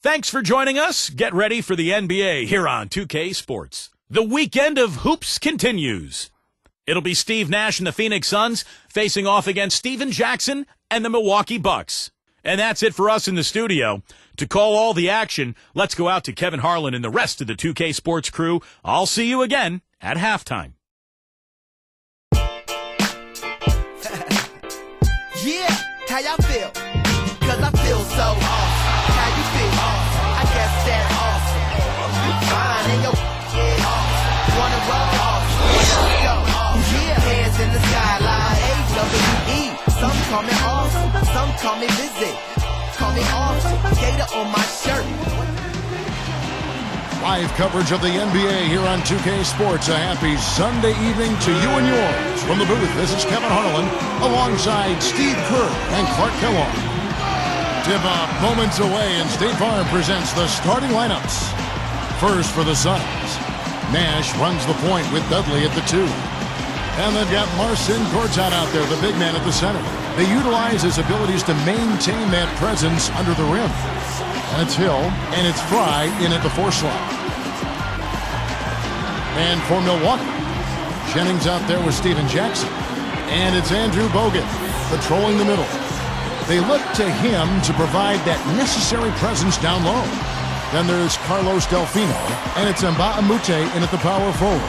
Thanks for joining us. Get ready for the NBA here on 2K Sports. The weekend of hoops continues. It'll be Steve Nash and the Phoenix Suns facing off against Steven Jackson and the Milwaukee Bucks. And that's it for us in the studio. To call all the action, let's go out to Kevin Harlan and the rest of the 2K Sports crew. I'll see you again at halftime. Yeah, how y'all feel? Cause I feel so awesome. How you feel? Awesome. I guess that's awesome. You fine and your yeah, awesome. Wanna roll awesome. Let's go. Yeah, hands in the skyline. A-W-E. Some call me awesome. Some call me busy. Call me awesome. Gator on my shirt. Live coverage of the NBA here on 2K Sports. A happy Sunday evening to you and yours. From the booth, this is Kevin Harlan alongside Steve Kerr and Clark Kellogg. Tip-off moments away, and State Farm presents the starting lineups. First for the Suns, Nash runs the point with Dudley at the 2. And they've got Marcin Gortat out there, the big man at the center. They utilize his abilities to maintain that presence under the rim. And it's Hill, and it's Fry in at the 4 slot. And for Milwaukee, Jennings out there with Steven Jackson. And it's Andrew Bogut patrolling the middle. They look to him to provide that necessary presence down low. Then there's Carlos Delfino, and it's Mbah a Moute in at the power forward.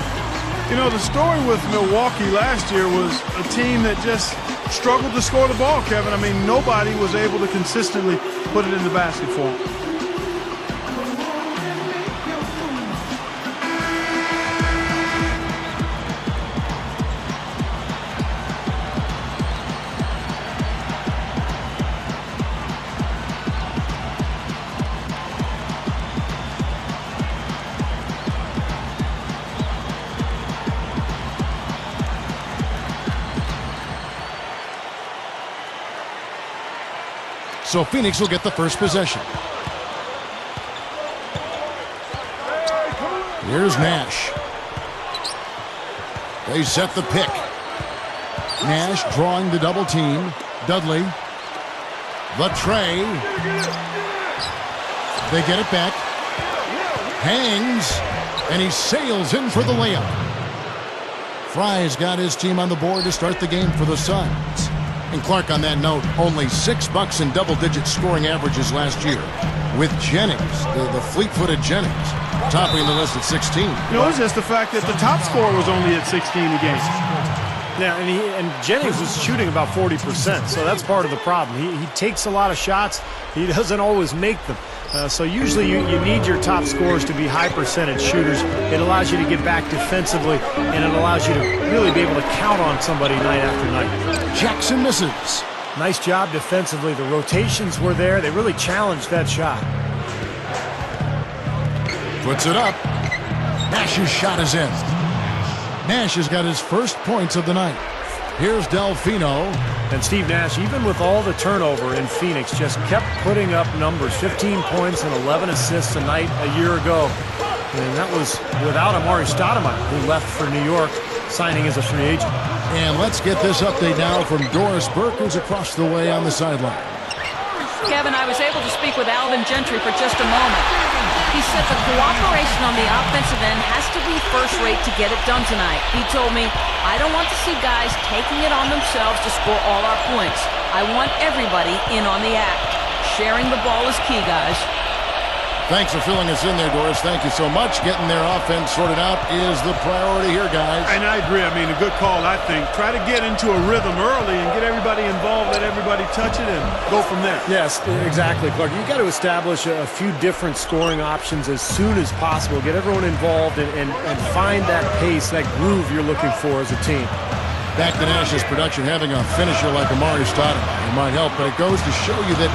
You know, the story with Milwaukee last year was a team that just struggled to score the ball, Kevin. I mean, nobody was able to consistently put it in the basket for them. So Phoenix will get the first possession. Here's Nash. They set the pick. Nash drawing the double team. Dudley. The tray. They get it back. Hangs. And he sails in for the layup. Fry's got his team on the board to start the game for the Suns. And Clark, on that note, only $6 in double-digit scoring averages last year. With Jennings, the fleet-footed Jennings, topping the list at 16. You know, it's just the fact that the top scorer was only at 16 a game. Yeah, and Jennings was shooting about 40%, so that's part of the problem. He takes a lot of shots. He doesn't always make them. So usually you need your top scorers to be high percentage shooters. It allows you to get back defensively, and it allows you to really be able to count on somebody night after night. Jackson misses. Nice job defensively. The rotations were there. They really challenged that shot. Puts it up. Nash's shot is in. Nash has got his first points of the night. Here's Delfino. And Steve Nash, even with all the turnover in Phoenix, just kept putting up numbers. 15 points and 11 assists a night a year ago. And that was without Amari Stoudemire, who left for New York, signing as a free agent. And let's get this update now from Doris Burke, who's across the way on the sideline. Kevin, I was able to speak with Alvin Gentry for just a moment. He said the cooperation on the offensive end has to be first rate to get it done tonight. He told me, I don't want to see guys taking it on themselves to score all our points. I want everybody in on the act. Sharing the ball is key, guys. Thanks for filling us in there, Doris. Thank you so much. Getting their offense sorted out is the priority here, guys. And I agree. I mean, a good call, I think. Try to get into a rhythm early and get everybody involved, let everybody touch it, and go from there. Yes, exactly, Clark. You got to establish a few different scoring options as soon as possible. Get everyone involved and find that pace, that groove you're looking for as a team. Back to Nash's production, having a finisher like Amari Stoudemire might help, but it goes to show you that,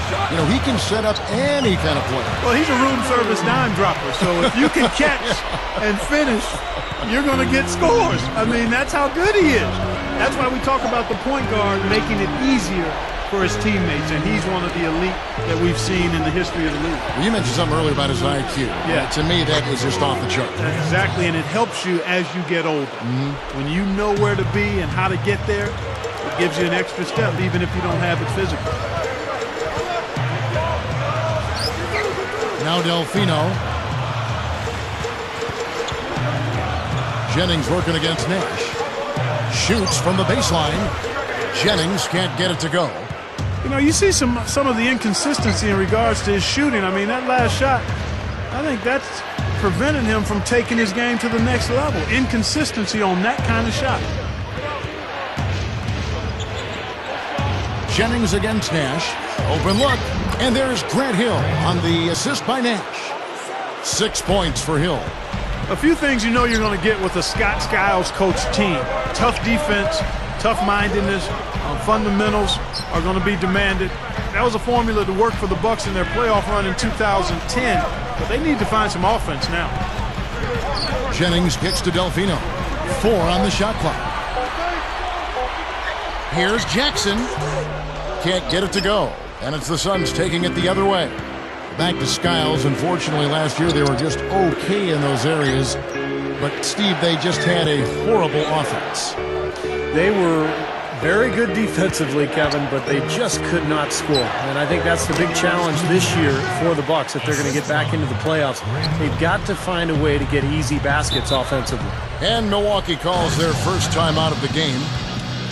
he can set up any kind of play. Well, he's a room service dime dropper, so if you can catch and finish, you're going to get scores. I mean, that's how good he is. That's why we talk about the point guard making it easier for his teammates, and he's one of the elite that we've seen in the history of the league. Well, you mentioned something earlier about his IQ. Yeah. To me, that is just off the chart. Exactly, and it helps you as you get older. When you know where to be and how to get there, it gives you an extra step, even if you don't have it physically. Now Delfino. Jennings working against Nash. Shoots from the baseline. Jennings can't get it to go. You know, you see some of the inconsistency in regards to his shooting. I mean, that last shot, I think that's preventing him from taking his game to the next level. Inconsistency on that kind of shot. Jennings against Nash. Open look. And there's Grant Hill on the assist by Nash. 6 points for Hill. A few things you know you're going to get with a Scott Skiles coach team. Tough defense, tough-mindedness, fundamentals are going to be demanded. That was a formula to work for the Bucks in their playoff run in 2010, but they need to find some offense now. Jennings kicks to Delfino. 4 on the shot clock. Here's Jackson. Can't get it to go. And it's the Suns taking it the other way. Back to Skiles. Unfortunately, last year they were just okay in those areas. But, Steve, they just had a horrible offense. They were very good defensively, Kevin, but they just could not score. And I think that's the big challenge this year for the Bucks if they're going to get back into the playoffs. They've got to find a way to get easy baskets offensively. And Milwaukee calls their first time out of the game.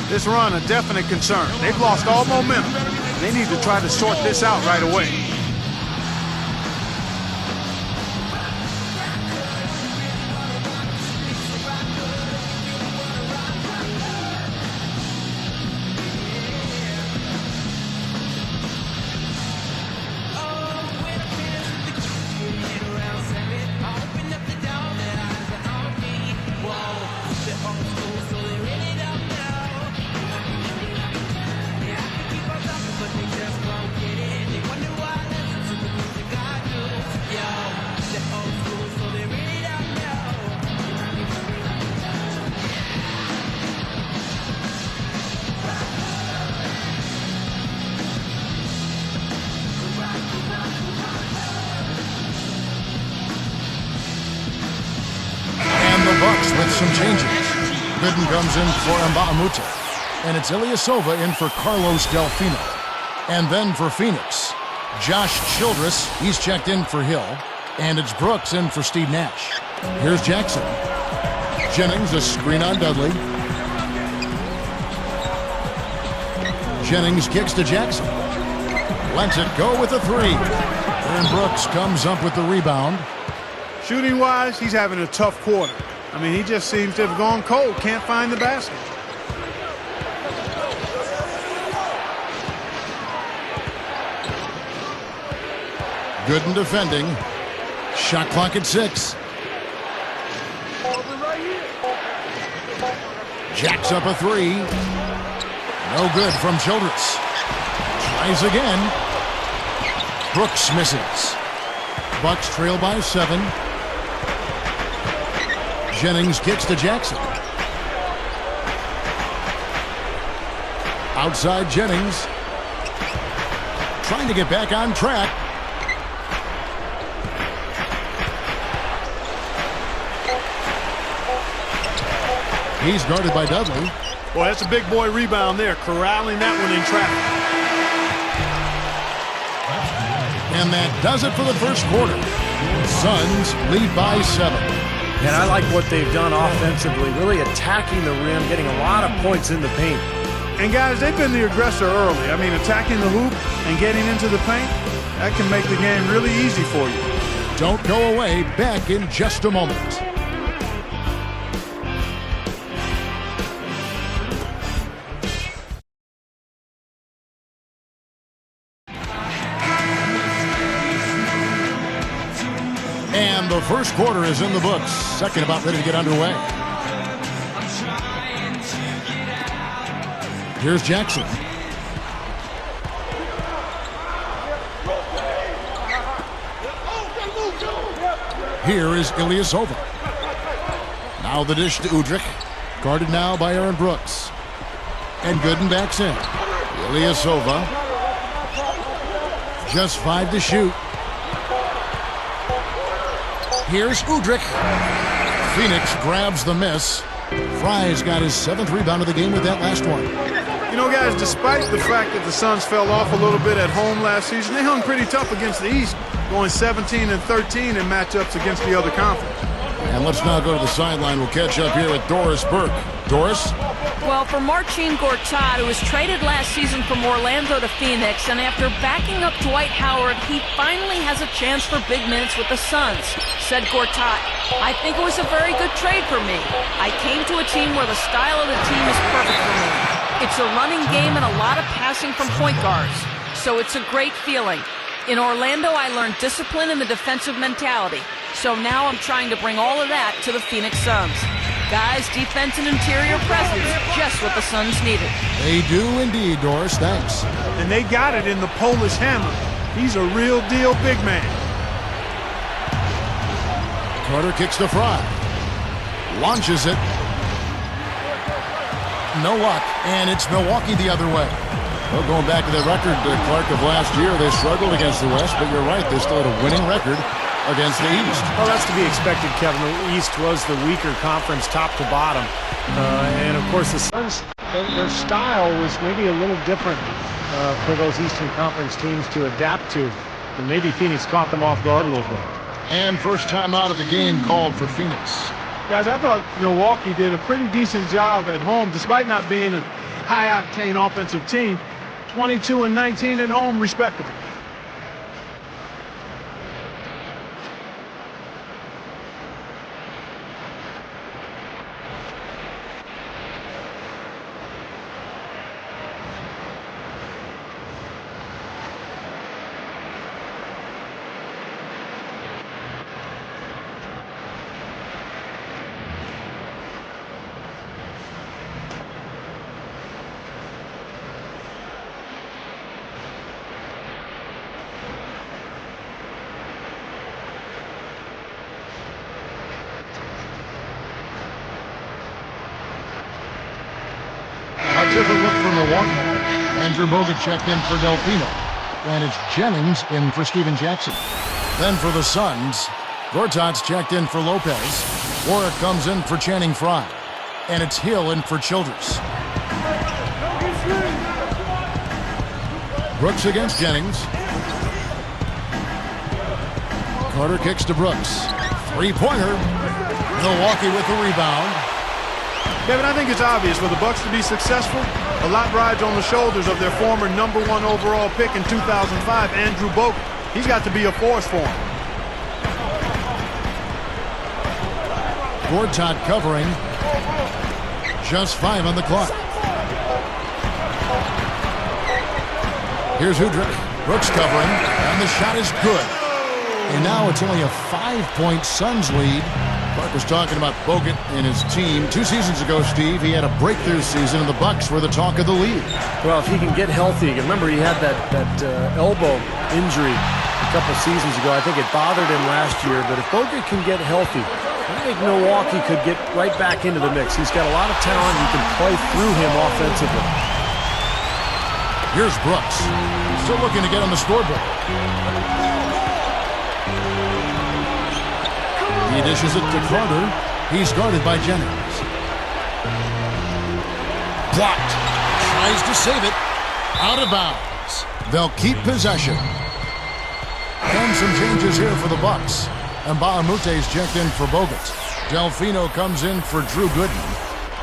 This run a definite concern. They've lost all momentum. They need to try to sort this out right away. With some changes. Gooden comes in for Mbaamuta. And it's Ilyasova in for Carlos Delfino. And then for Phoenix, Josh Childress, he's checked in for Hill. And it's Brooks in for Steve Nash. Here's Jackson. Jennings, a screen on Dudley. Jennings kicks to Jackson. Lets it go with a 3. And Brooks comes up with the rebound. Shooting-wise, he's having a tough quarter. I mean, he just seems to have gone cold. Can't find the basket. Gooden defending. Shot clock at 6. Jacks up a 3. No good from Childress. Tries again. Brooks misses. Bucks trail by 7. Jennings kicks to Jackson. Outside Jennings. Trying to get back on track. He's guarded by Dudley. Boy, that's a big boy rebound there, corralling that one in traffic. And that does it for the first quarter. Suns lead by 7. And I like what they've done offensively, really attacking the rim, getting a lot of points in the paint. And guys, they've been the aggressor early. I mean, attacking the hoop and getting into the paint, that can make the game really easy for you. Don't go away. Back in just a moment. And the first quarter is in the books. Second about ready to get underway. Here's Jackson. Here is Ilyasova. Now the dish to Udrih. Guarded now by Aaron Brooks. And Gooden backs in. Ilyasova. Just 5 to shoot. Here's Udrih. Phoenix grabs the miss. Fry's got his 7th rebound of the game with that last one. You know, guys, despite the fact that the Suns fell off a little bit at home last season, they hung pretty tough against the East. going 17 and 13 in matchups against the other conference. And let's now go to the sideline. We'll catch up here with Doris Burke. Doris? Well, for Marcin Gortat, who was traded last season from Orlando to Phoenix, and after backing up Dwight Howard, he finally has a chance for big minutes with the Suns. Said Gortat, "I think it was a very good trade for me. I came to a team where the style of the team is perfect for me. It's a running game and a lot of passing from point guards, so it's a great feeling. In Orlando, I learned discipline and the defensive mentality, so now I'm trying to bring all of that to the Phoenix Suns. Guys, defense and interior presence, just what the Suns needed." They do indeed, Doris. Thanks. And they got it in the Polish Hammer. He's a real deal big man. Carter kicks to Fry. Launches it. No luck. And it's Milwaukee the other way. Well, going back to the record, Clark, of last year, they struggled against the West, but you're right, they still had a winning record against the East. Well, that's to be expected, Kevin. The East was the weaker conference, top to bottom. And, of course, the Suns, their style was maybe a little different for those Eastern Conference teams to adapt to. And maybe Phoenix caught them off guard a little bit. And first time out of the game called for Phoenix. Guys, I thought Milwaukee did a pretty decent job at home, despite not being a high-octane offensive team. 22 and 19 at home, respectively. Different look for Milwaukee. Andrew Bogut checked in for Delfino. And it's Jennings in for Steven Jackson. Then for the Suns, Gortat's checked in for Lopez. Warwick comes in for Channing Frye. And it's Hill in for Childress. Brooks against Jennings. Carter kicks to Brooks. Three-pointer. Milwaukee with the rebound. Kevin, I think it's obvious for the Bucks to be successful. A lot rides on the shoulders of their former #1 overall pick in 2005, Andrew Bogut. He's got to be a force for him. Gortat covering. Just 5 on the clock. Here's Hudrick. Brooks covering, and the shot is good. And now it's only a 5-point Suns lead. Clark was talking about Bogut and his team. 2 seasons ago, Steve, he had a breakthrough season, and the Bucks were the talk of the league. Well, if he can get healthy, remember he had that elbow injury a couple seasons ago. I think it bothered him last year, but if Bogut can get healthy, I think Milwaukee could get right back into the mix. He's got a lot of talent. You can play through him offensively. Here's Brooks. Still looking to get on the scoreboard. He dishes it to Carter. He's guarded by Jennings. Blocked. Tries to save it. Out of bounds. They'll keep possession. And some changes here for the Bucks. And Mbaamute's checked in for Bogut. Delfino comes in for Drew Gooden.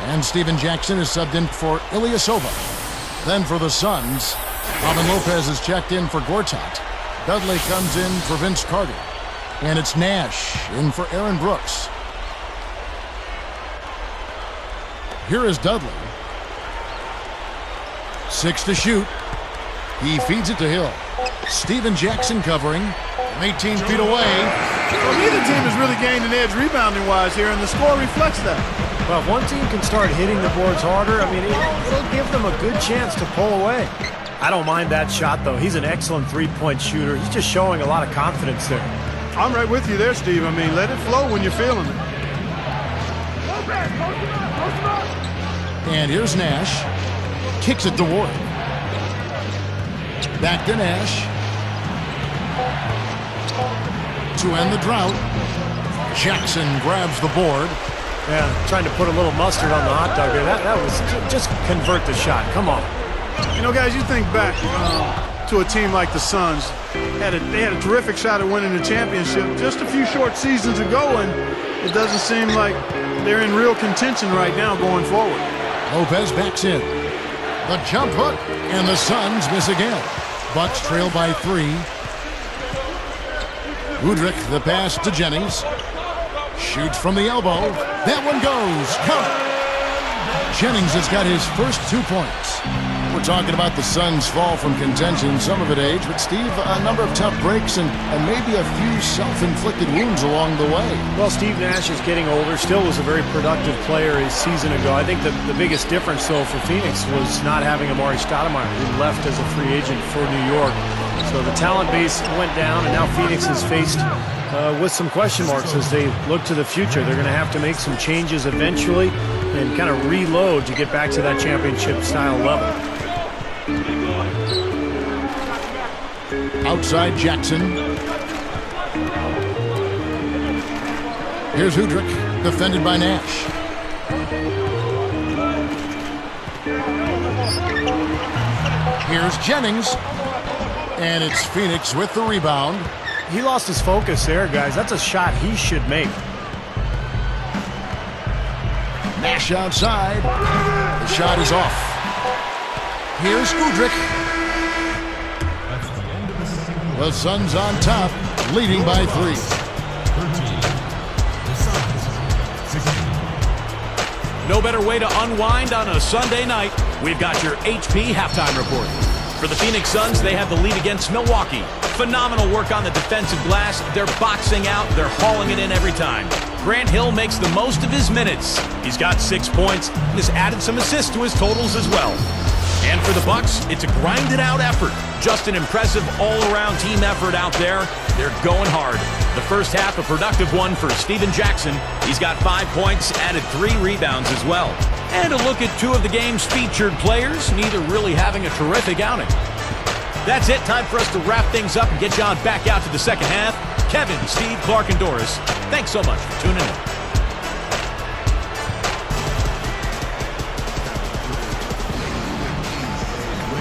And Steven Jackson is subbed in for Ilyasova. Then for the Suns, Robin Lopez is checked in for Gortat. Dudley comes in for Vince Carter. And it's Nash in for Aaron Brooks. Here is Dudley. 6 to shoot. He feeds it to Hill. Steven Jackson covering. 18 feet away. Well, neither team has really gained an edge rebounding-wise here, and the score reflects that. Well, if one team can start hitting the boards harder, I mean, it'll give them a good chance to pull away. I don't mind that shot, though. He's an excellent three-point shooter. He's just showing a lot of confidence there. I'm right with you there, Steve. I mean, let it flow when you're feeling it. And here's Nash. Kicks it to Ward. Back to Nash. To end the drought. Jackson grabs the board. Yeah, trying to put a little mustard on the hot dog there. That was just convert the shot. Come on. You know, guys, you think back to a team like the Suns. They had a terrific shot at winning the championship just a few short seasons ago, and it doesn't seem like they're in real contention right now going forward. Lopez backs in. The jump hook, and the Suns miss again. Bucks trail by 3. Udrich, the pass to Jennings. Shoots from the elbow. That one goes. Count. Jennings has got his first 2 points. We're talking about the Suns' fall from contention, some of it age, but Steve, a number of tough breaks and maybe a few self-inflicted wounds along the way. Well, Steve Nash is getting older, still was a very productive player a season ago. I think the biggest difference, though, for Phoenix was not having Amari Stoudemire, who left as a free agent for New York. So the talent base went down, and now Phoenix is faced with some question marks as they look to the future. They're going to have to make some changes eventually and kind of reload to get back to that championship-style level. Outside Jackson. Here's Udrich, defended by Nash. Here's Jennings. And it's Phoenix with the rebound. He lost his focus there, guys. That's a shot he should make. Nash outside. The shot is off. Here's Udrich. The Suns on top, leading by 3. No better way to unwind on a Sunday night. We've got your HP halftime report. For the Phoenix Suns, they have the lead against Milwaukee. Phenomenal work on the defensive glass. They're boxing out. They're hauling it in every time. Grant Hill makes the most of his minutes. He's got 6 points and has added some assists to his totals as well. And for the Bucks, it's a grinded-out effort. Just an impressive all-around team effort out there. They're going hard. The first half, a productive one for Steven Jackson. He's got 5 points, added 3 rebounds as well. And a look at 2 of the game's featured players, neither really having a terrific outing. That's it. Time for us to wrap things up and get you on back out to the second half. Kevin, Steve, Clark, and Doris, thanks so much for tuning in.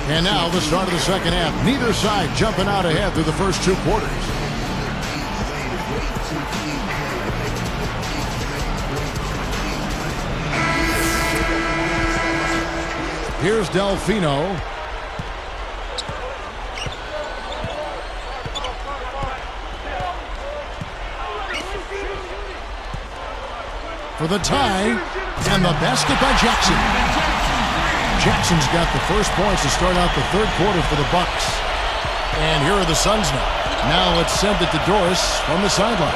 And now the start of the second half. Neither side jumping out ahead through the first 2 quarters. Here's Delfino. For the tie, and the basket by Jackson. Jackson's got the first points to start out the third quarter for the Bucks. And here are the Suns now. Now let's send it to Doris from the sideline.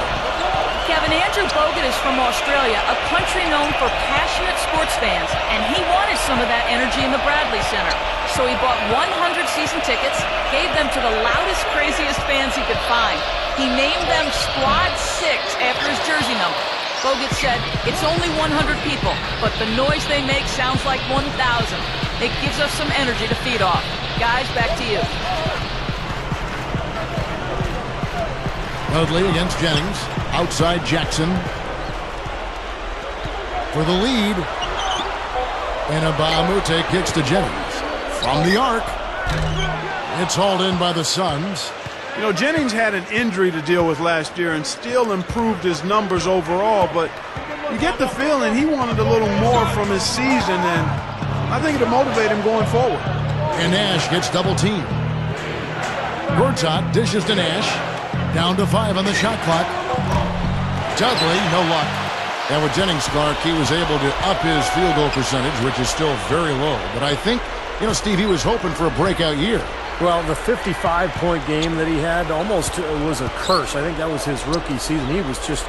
Kevin, Andrew Bogut is from Australia, a country known for passionate sports fans, and he wanted some of that energy in the Bradley Center. So he bought 100 season tickets, gave them to the loudest, craziest fans he could find. He named them Squad 6 after his jersey number. Bogut said, it's only 100 people, but the noise they make sounds like 1,000. It gives us some energy to feed off. Guys, back to you. Dudley against Jennings. Outside Jackson. For the lead. And Mbamute kicks to Jennings. From the arc. It's hauled in by the Suns. You know, Jennings had an injury to deal with last year and still improved his numbers overall, but you get the feeling he wanted a little more from his season, and I think it'll motivate him going forward. And Nash gets double teamed. Gortat dishes to Nash. Down to 5 on the shot clock. Dudley, no luck. And with Jennings, Clark, he was able to up his field goal percentage, which is still very low. But I think, you know, Steve, he was hoping for a breakout year. Well, the 55-point game that he had almost was a curse. I think that was his rookie season. He was just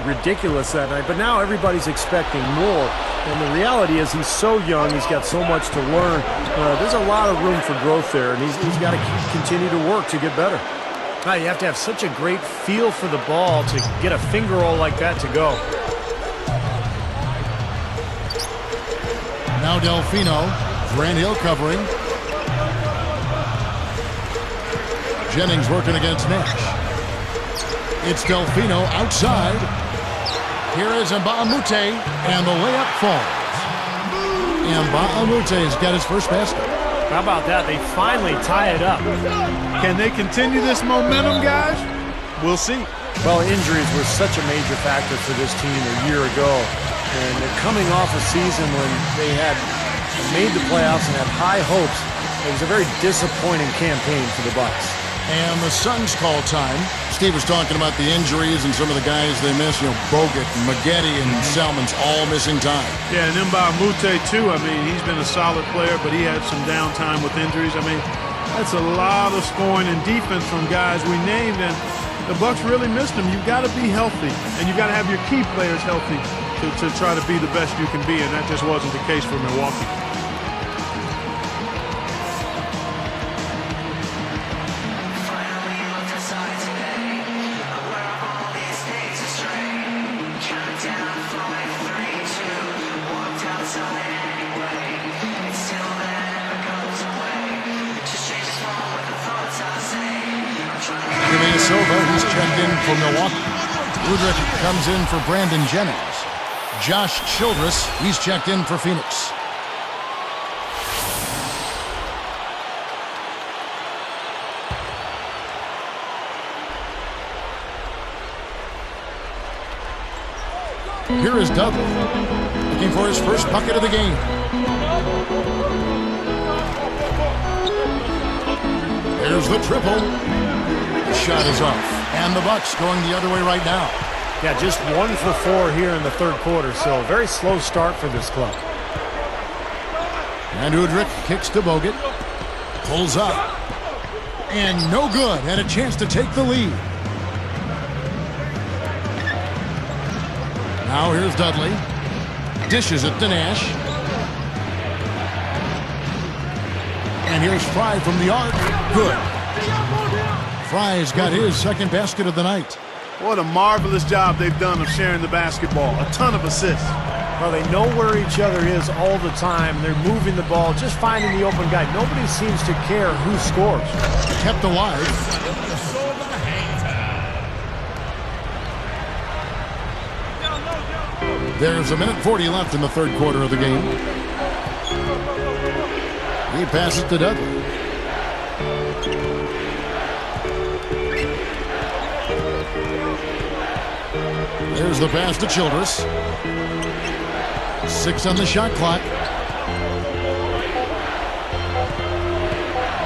ridiculous that night. But now everybody's expecting more. And the reality is he's so young. He's got so much to learn. There's a lot of room for growth there, and he's got to continue to work to get better. You have to have such a great feel for the ball to get a finger roll like that to go. Now Delfino. Grant Hill covering. Jennings working against Nash. It's Delfino outside. Here is Mbamute, and the layup falls. Mbamute has got his first basket. How about that? They finally tie it up. Can they continue this momentum, guys? We'll see. Well, injuries were such a major factor for this team a year ago. And they're coming off a season when they had made the playoffs and had high hopes. It was a very disappointing campaign for the Bucks. And the Suns call time. Steve was talking about the injuries and some of the guys they missed. You know, Bogut, Maggette, and Salmon's all missing time. Yeah, and then by Mute, too. I mean, he's been a solid player, but he had some downtime with injuries. I mean, that's a lot of scoring and defense from guys we named, and the Bucks really missed them. You've got to be healthy, and you've got to have your key players healthy to try to be the best you can be, and that just wasn't the case for Milwaukee. He's checked in for Milwaukee. Udrich comes in for Brandon Jennings. Josh Childress, he's checked in for Phoenix. Here is Dudley, looking for his first bucket of the game. There's the triple. The shot is off. And the Bucks going the other way right now. Yeah, just 1 for 4 here in the third quarter, so very slow start for this club. And Udrich kicks to Bogut. Pulls up. And no good. Had a chance to take the lead. Now here's Dudley. Dishes it to Nash. And here's Fry from the arc. Good. Fry's got his second basket of the night. What a marvelous job they've done of sharing the basketball. A ton of assists. Well, they know where each other is all the time. They're moving the ball, just finding the open guy. Nobody seems to care who scores. Kept alive. There's 1:40 left in the third quarter of the game. He passes to Dudley. There's the pass to Childress. 6 on the shot clock.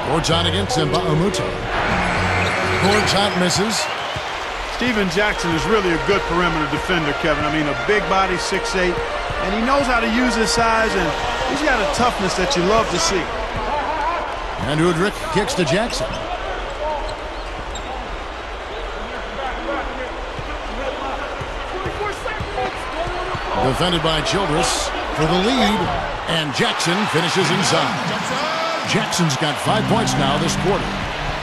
Gortat against Mbamute. Gortat misses. Steven Jackson is really a good perimeter defender, Kevin. I mean, a big body, 6'8", and he knows how to use his size, and he's got a toughness that you love to see. And Udrich kicks to Jackson. Defended by Childress for the lead, and Jackson finishes inside. Jackson's got 5 points now this quarter.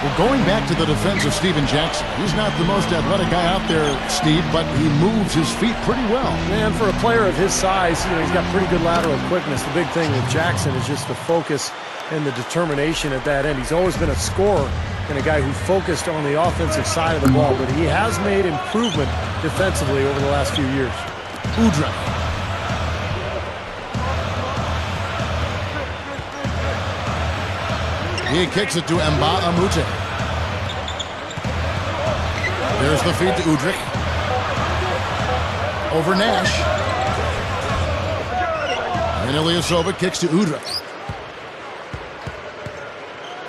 Well, going back to the defense of Steven Jackson, he's not the most athletic guy out there, Steve, but he moves his feet pretty well. Man, for a player of his size, he's got pretty good lateral quickness. The big thing with Jackson is just the focus and the determination at that end. He's always been a scorer and a guy who focused on the offensive side of the ball, but he has made improvement defensively over the last few years. Udrich. He kicks it to Mbamute. There's the feed to Udrich. Over Nash. And Ilyasova kicks to Udrich.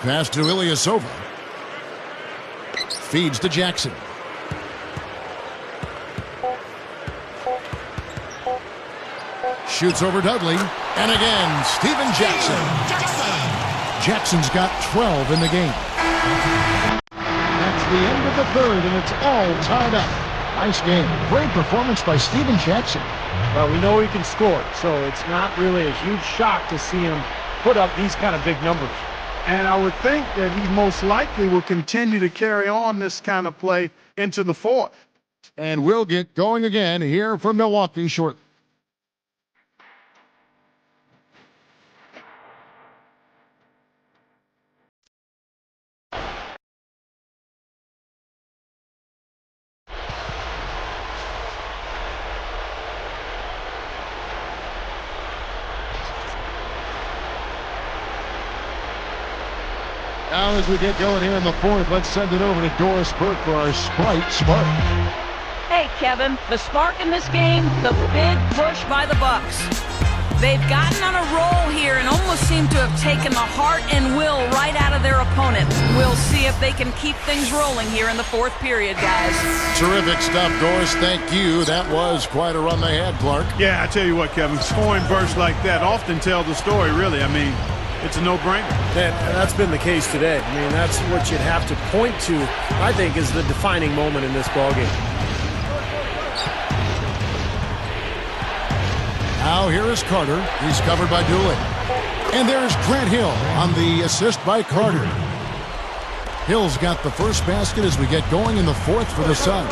Pass to Ilyasova. Feeds to Jackson. Shoots over Dudley. And again, Steven Jackson. Jackson's got 12 in the game. That's the end of the third, and it's all tied up. Nice game. Great performance by Steven Jackson. Well, we know he can score, so it's not really a huge shock to see him put up these kind of big numbers. And I would think that he most likely will continue to carry on this kind of play into the fourth. And we'll get going again here from Milwaukee shortly. Now as we get going here in the fourth, let's send it over to Doris Burke for our Sprite Spark. Hey, Kevin, the spark in this game, the big push by the Bucks. They've gotten on a roll here and almost seem to have taken the heart and will right out of their opponent. We'll see if they can keep things rolling here in the fourth period, guys. Terrific stuff, Doris. Thank you. That was quite a run they had, Clark. Yeah, I tell you what, Kevin, scoring bursts like that often tell the story, really. I mean, it's a no-brainer. And that's been the case today. I mean, that's what you'd have to point to, I think, is the defining moment in this ballgame. Now here is Carter. He's covered by Dooley. And there's Grant Hill on the assist by Carter. Hill's got the first basket as we get going in the fourth for the Suns.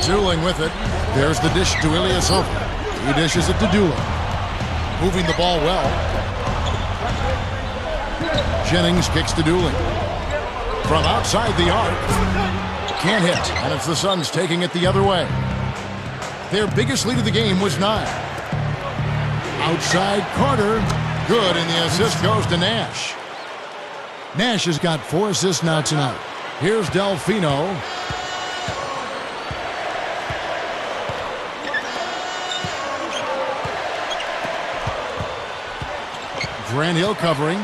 Dueling with it. There's the dish to Ilyasova. He dishes it to Dooley. Moving the ball well. Jennings kicks to Dooley. From outside the arc. Can't hit, and it's the Suns taking it the other way. Their biggest lead of the game was 9. Outside Carter. Good, and the assist goes to Nash. Nash has got 4 assists now tonight. Here's Delfino. Grant Hill covering.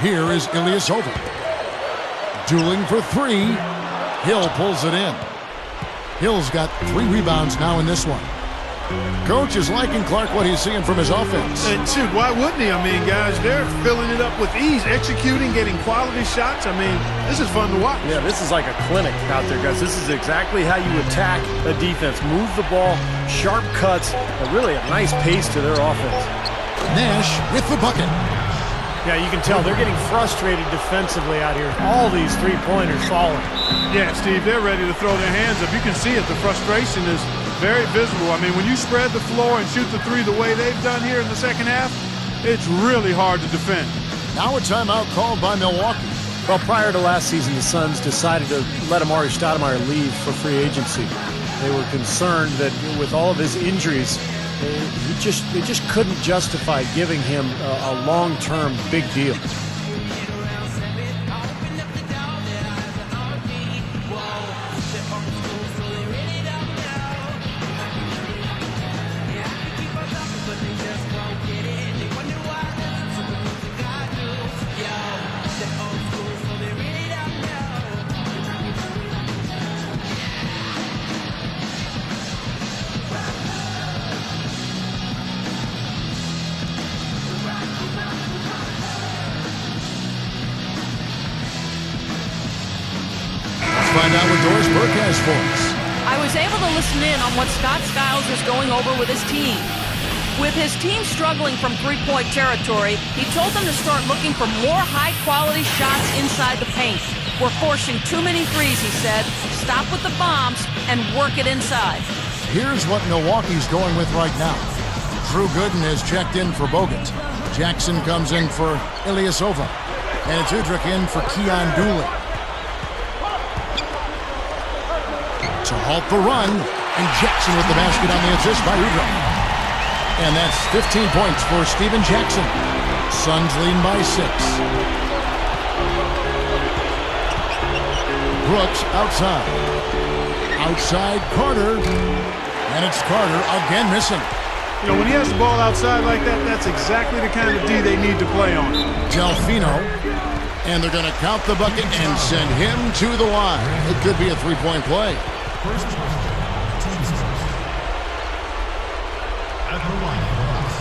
Here is Ilyasova. Dueling for 3. Hill pulls it in. Hill's got 3 rebounds now in this one. Coach is liking Clark what he's seeing from his offense. And shoot, why wouldn't he? I mean, guys, they're filling it up with ease, executing, getting quality shots. I mean, this is fun to watch. Yeah, this is like a clinic out there, guys. This is exactly how you attack a defense. Move the ball, sharp cuts, and really a nice pace to their offense. Nash with the bucket. Yeah, you can tell they're getting frustrated defensively out here. All these three-pointers falling. Yeah, Steve, they're ready to throw their hands up. You can see it. The frustration is very visible. I mean, when you spread the floor and shoot the 3 the way they've done here in the second half, it's really hard to defend. Now a timeout called by Milwaukee. Well, prior to last season, the Suns decided to let Amari Stoudemire leave for free agency. They were concerned that with all of his injuries, they just couldn't justify giving him a long-term big deal. Find out what Doris Burke has for us. I was able to listen in on what Scott Skiles is going over with his team. With his team struggling from three-point territory, he told them to start looking for more high-quality shots inside the paint. We're forcing too many threes, he said. Stop with the bombs and work it inside. Here's what Milwaukee's going with right now. Drew Gooden has checked in for Bogut. Jackson comes in for Ilyasova. And it's Udrich in for Keon Dooley. To halt the run, and Jackson with the basket on the assist by Udrich. And that's 15 points for Stephen Jackson. Suns lead by 6. Brooks outside. Outside Carter. And it's Carter again missing. You know, when he has the ball outside like that, that's exactly the kind of D they need to play on. Delfino. And they're going to count the bucket and send him to the line. It could be a three-point play. At the line for us,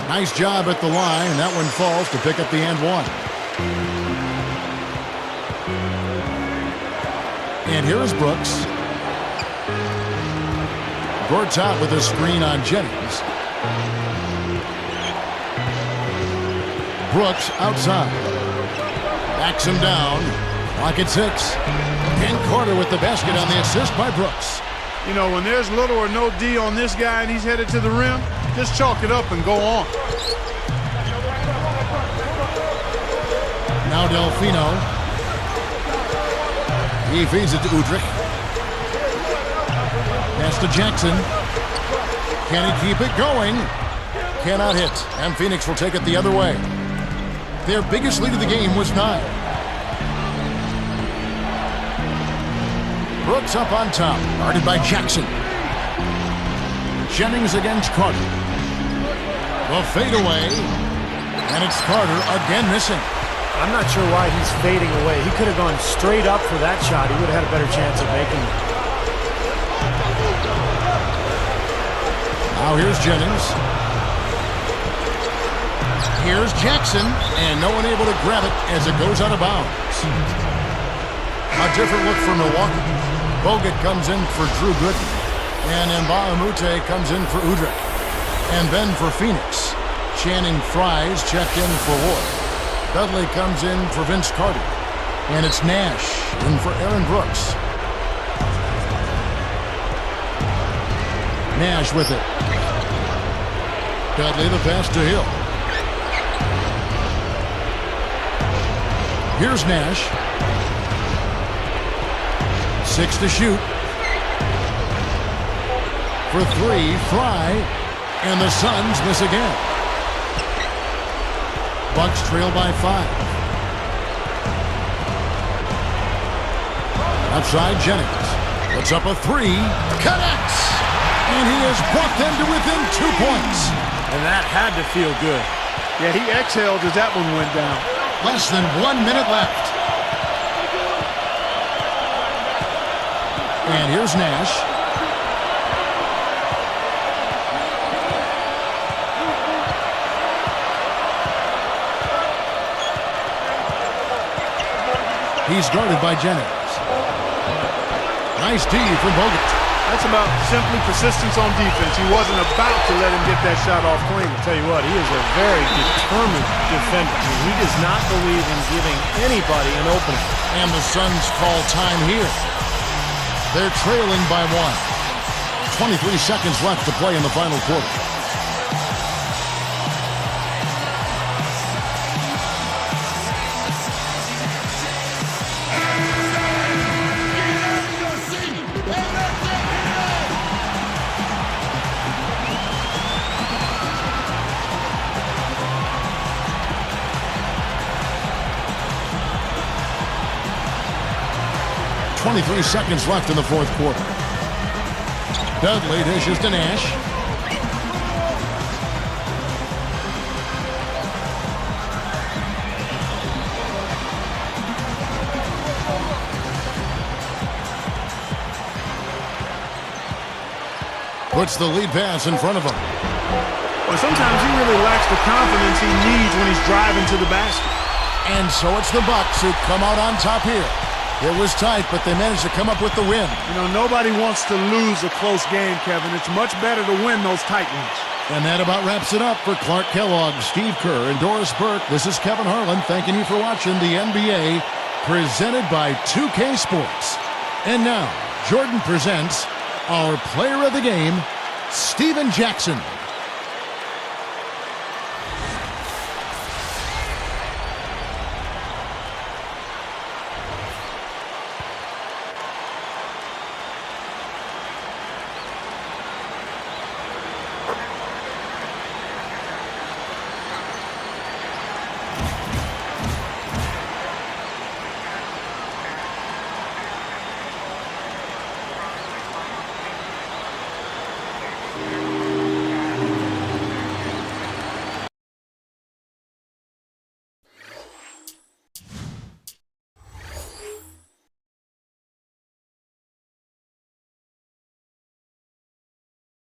nice job at the line, and that one falls to pick up the and one. And here is Brooks. Gortat with a screen on Jennings. Brooks outside. Backs him down. Clock at 6. And Carter with the basket on the assist by Brooks. You know, when there's little or no D on this guy and he's headed to the rim, just chalk it up and go on. Now Delfino. He feeds it to Udrich. Pass to Jackson. Can he keep it going? Cannot hit. And Phoenix will take it the other way. Their biggest lead of the game was 9. Brooks up on top. Guarded by Jackson. Jennings against Carter. The fadeaway. And it's Carter again missing. I'm not sure why he's fading away. He could have gone straight up for that shot. He would have had a better chance of making it. Now here's Jennings. Here's Jackson, and no one able to grab it as it goes out of bounds. A different look for Milwaukee. Bogut comes in for Drew Gooden, and Mbaamute comes in for Udrich. And then for Phoenix, Channing Fries checked in for Ward. Dudley comes in for Vince Carter. And it's Nash in for Aaron Brooks. Nash with it. Dudley the pass to Hill. Here's Nash. 6 to shoot. For 3, Fry. And the Suns miss again. Bucks trail by 5. Outside Jennings. Puts up a 3. Connects! And he has brought them to within 2 points. And that had to feel good. Yeah, he exhaled as that one went down. Less than 1 minute left. And here's Nash. He's guarded by Jennings. Nice D from Bogut. That's about simply persistence on defense. He wasn't about to let him get that shot off clean. I'll tell you what, he is a very determined defender. I mean, he does not believe in giving anybody an opening. And the Suns call time here. They're trailing by 1. 23 seconds left to play in the final quarter. .23 seconds left in the fourth quarter. Dudley dishes to Nash. Puts the lead pass in front of him. Well, sometimes he really lacks the confidence he needs when he's driving to the basket. And so it's the Bucks who come out on top here. It was tight, but they managed to come up with the win. You know, nobody wants to lose a close game, Kevin. It's much better to win those tight ones. And that about wraps it up for Clark Kellogg, Steve Kerr, and Doris Burke. This is Kevin Harlan thanking you for watching the NBA presented by 2K Sports. And now, Jordan presents our player of the game, Steven Jackson.